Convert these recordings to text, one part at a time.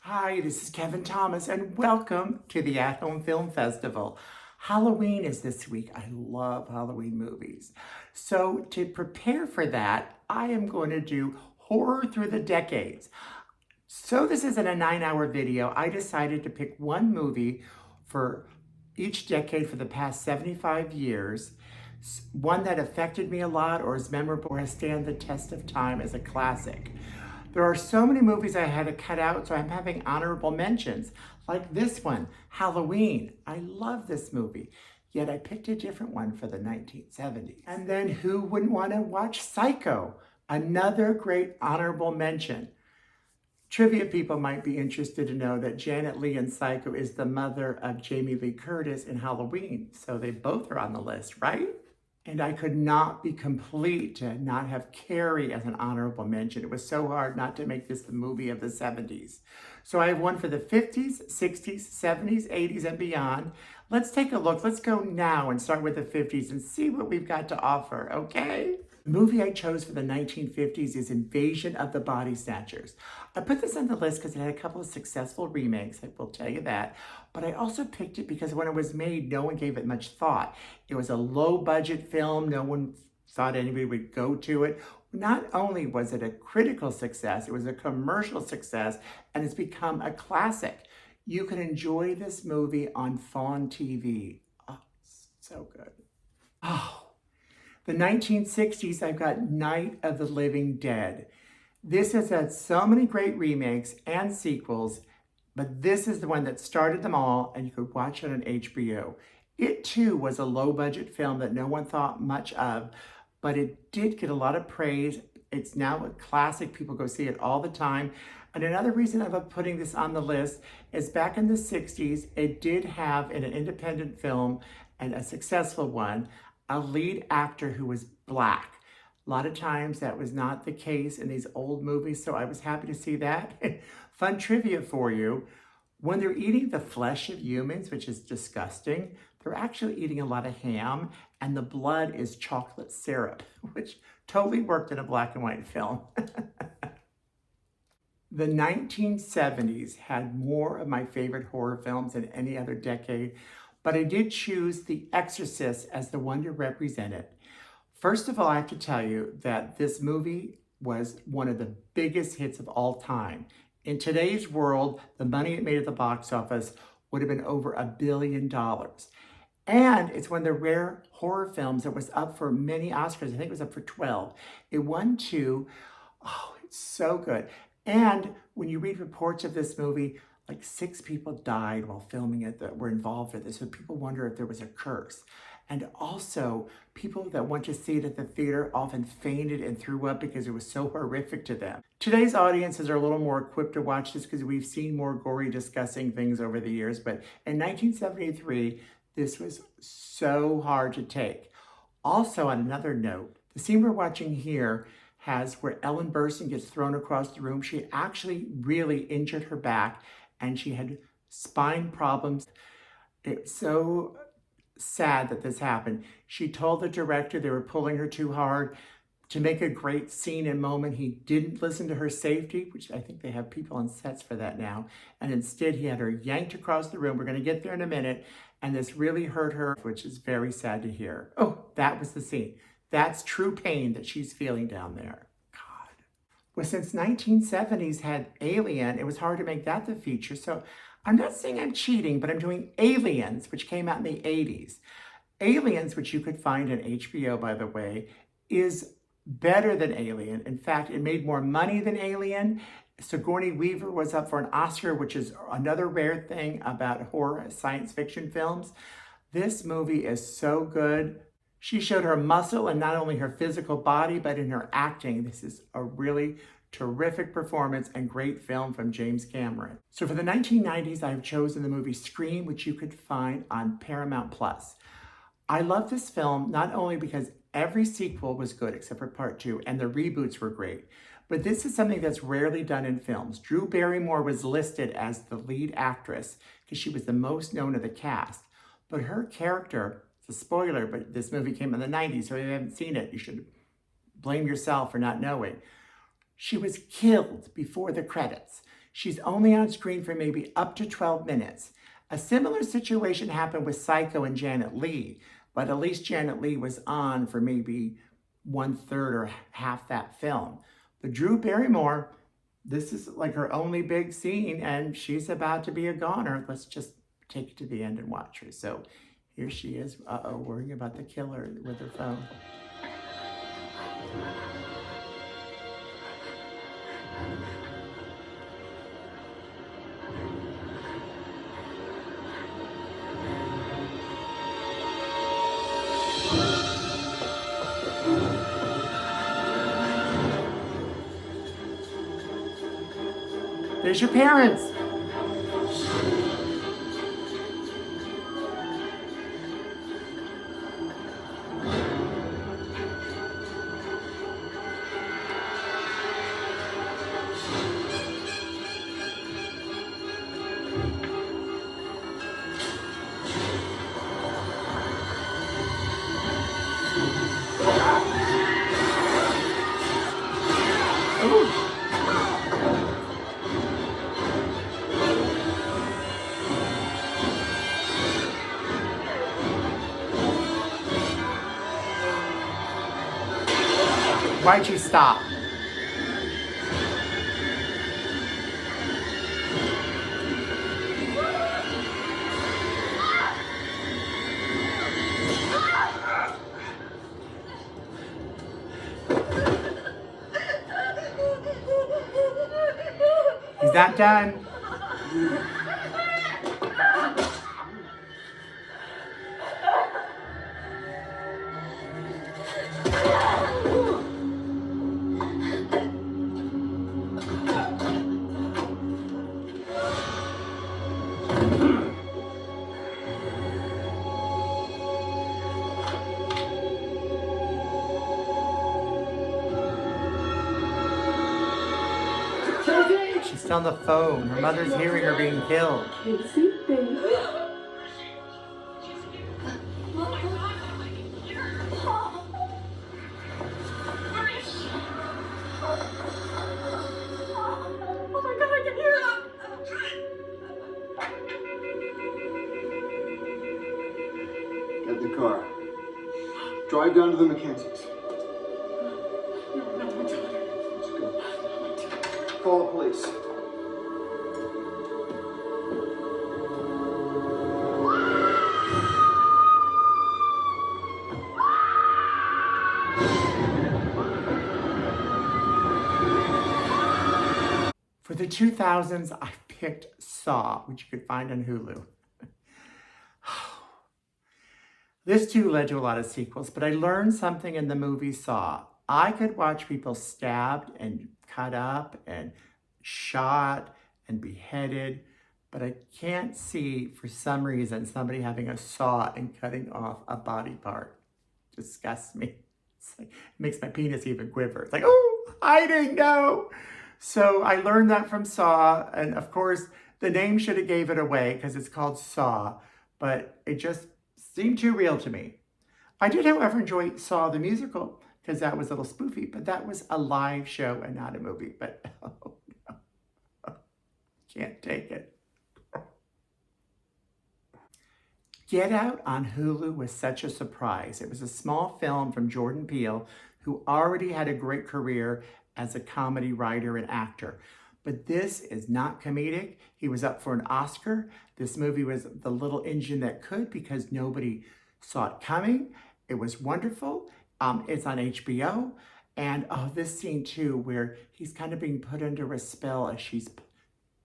Hi, this is Kevin Thomas, and welcome to the At Home Film Festival. Halloween is this week. I love Halloween movies. So, to prepare for that, I am going to do horror through the decades. So, this isn't a 9-hour video. I decided to pick one movie for each decade for the past 75 years, one that affected me a lot or is memorable or has stand the test of time as a classic. There are so many movies I had to cut out, so I'm having honorable mentions, like this one, Halloween. I love this movie, yet I picked a different one for the 1970s. And then who wouldn't want to watch Psycho? Another great honorable mention. Trivia people might be interested to know that Janet Leigh in Psycho is the mother of Jamie Lee Curtis in Halloween, so they both are on the list, right? And I could not be complete to not have Carrie as an honorable mention. It was so hard not to make this the movie of the 70s. So I have one for the 50s, 60s, 70s, 80s, and beyond. Let's take a look. Let's go now and start with the 50s and see what we've got to offer, okay? The movie I chose for the 1950s is Invasion of the Body Snatchers. I put this on the list because it had a couple of successful remakes, I will tell you that. But I also picked it because when it was made, no one gave it much thought. It was a low-budget film. No one thought anybody would go to it. Not only was it a critical success, it was a commercial success, and it's become a classic. You can enjoy this movie on Fawn TV. Oh, so good. Oh. The 1960s, I've got Night of the Living Dead. This has had so many great remakes and sequels, but this is the one that started them all, and you could watch it on HBO. It too was a low-budget film that no one thought much of, but it did get a lot of praise. It's now a classic. People go see it all the time. And another reason I love putting this on the list is back in the 60s, it did have in an independent film, and a successful one, a lead actor who was Black. A lot of times that was not the case in these old movies, so I was happy to see that. Fun trivia for you. When they're eating the flesh of humans, which is disgusting, they're actually eating a lot of ham, and the blood is chocolate syrup, which totally worked in a black and white film. The 1970s had more of my favorite horror films than any other decade, but I did choose The Exorcist as the one to represent it. First of all, I have to tell you that this movie was one of the biggest hits of all time. In today's world, the money it made at the box office would have been over $1 billion. And it's one of the rare horror films that was up for many Oscars. I think it was up for 12. It won 2. Oh, it's so good. And when you read reports of this movie, like 6 people died while filming it that were involved with it. So people wonder if there was a curse. And also, people that went to see it at the theater often fainted and threw up because it was so horrific to them. Today's audiences are a little more equipped to watch this because we've seen more gory, disgusting things over the years. But in 1973, this was so hard to take. Also, on another note, the scene we're watching here has where Ellen Burstyn gets thrown across the room. She actually really injured her back and she had spine problems. It's so sad that this happened. She told the director they were pulling her too hard to make a great scene and moment. He didn't listen to her safety, which I think they have people on sets for that now. And instead he had her yanked across the room. We're gonna get there in a minute. And this really hurt her, which is very sad to hear. Oh, that was the scene. That's true pain that she's feeling down there. God. Well, since 1970s had Alien, it was hard to make that the feature. So I'm not saying I'm cheating, but I'm doing Aliens, which came out in the 80s. Aliens, which you could find on HBO, by the way, is better than Alien. In fact, it made more money than Alien. Sigourney Weaver was up for an Oscar, which is another rare thing about horror science fiction films. This movie is so good. She showed her muscle in not only her physical body, but in her acting. This is a really terrific performance and great film from James Cameron. So for the 1990s, I've chosen the movie Scream, which you could find on Paramount+. I love this film not only because every sequel was good except for part 2, and the reboots were great, but this is something that's rarely done in films. Drew Barrymore was listed as the lead actress because she was the most known of the cast, but her character, it's a spoiler, but this movie came in the 90s, so if you haven't seen it, you should blame yourself for not knowing. She was killed before the credits. She's only on screen for maybe up to 12 minutes. A similar situation happened with Psycho and Janet Leigh, but at least Janet Leigh was on for maybe 1/3 or half that film. But Drew Barrymore, this is like her only big scene, and she's about to be a goner. Let's just take it to the end and watch her. So here she is, worrying about the killer with her phone. There's your parents. Ooh. Why'd you stop? He's not done. She's still on the phone. Her mother's hearing her being killed. Get in the car. Drive down to the Mackenzies. Let's go. Call the police. For the 2000s, I picked Saw, which you could find on Hulu. This too led to a lot of sequels, but I learned something in the movie Saw. I could watch people stabbed and cut up and shot and beheaded, but I can't see, for some reason, somebody having a saw and cutting off a body part. Disgusts me. It makes my penis even quiver. It's like, oh, hiding, no. So I learned that from Saw, and of course, the name should have gave it away because it's called Saw, but it just seemed too real to me. I did, however, enjoy Saw the musical because that was a little spoofy, but that was a live show and not a movie. But oh no, can't take it. Get Out on Hulu was such a surprise. It was a small film from Jordan Peele, who already had a great career as a comedy writer and actor. But this is not comedic. He was up for an Oscar. This movie was the little engine that could because nobody saw it coming. It was wonderful. It's on HBO. And this scene too, where he's kind of being put under a spell as she's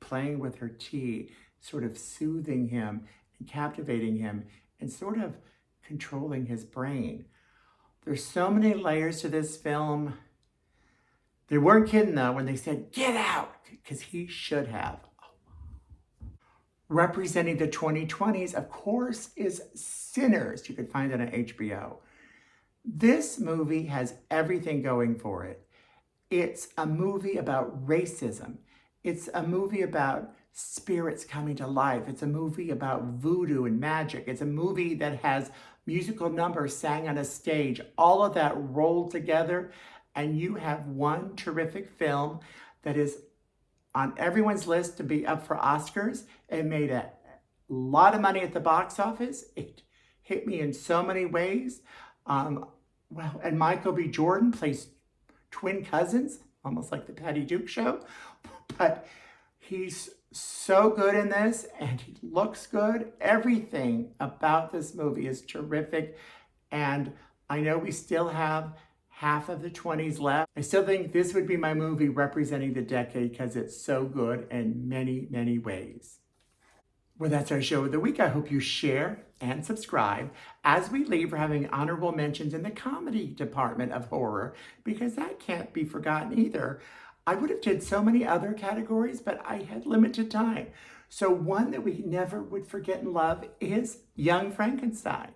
playing with her tea, sort of soothing him and captivating him and sort of controlling his brain. There's so many layers to this film. They weren't kidding though when they said, get out, because he should have. Representing the 2020s, of course, is Sinners. You can find it on HBO. This movie has everything going for it. It's a movie about racism. It's a movie about spirits coming to life. It's a movie about voodoo and magic. It's a movie that has musical numbers sang on a stage, all of that rolled together, and you have one terrific film that is on everyone's list to be up for Oscars. It made a lot of money at the box office. It hit me in so many ways. Well, and Michael B. Jordan plays twin cousins, almost like the Patty Duke show. But he's so good in this, and he looks good. Everything about this movie is terrific. And I know we still have half of the 20s left. I still think this would be my movie representing the decade because it's so good in many, many ways. Well, that's our show of the week. I hope you share and subscribe. As we leave, we're having honorable mentions in the comedy department of horror because that can't be forgotten either. I would have did so many other categories, but I had limited time. So one that we never would forget and love is Young Frankenstein.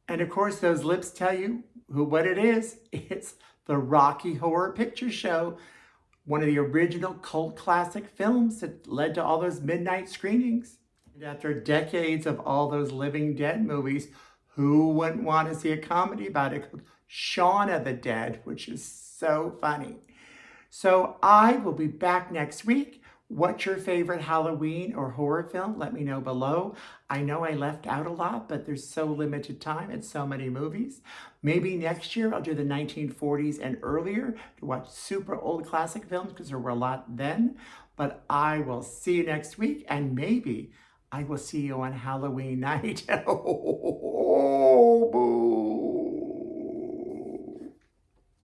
And of course, those lips tell you what it is. It's the Rocky Horror Picture Show, one of the original cult classic films that led to all those midnight screenings. And after decades of all those Living Dead movies, who wouldn't want to see a comedy about it called Shaun of the Dead, which is so funny. So I will be back next week. What's your favorite Halloween or horror film? Let me know below. I know I left out a lot, but there's so limited time and so many movies. Maybe next year I'll do the 1940s and earlier to watch super old classic films because there were a lot then. But I will see you next week, and maybe I will see you on Halloween night.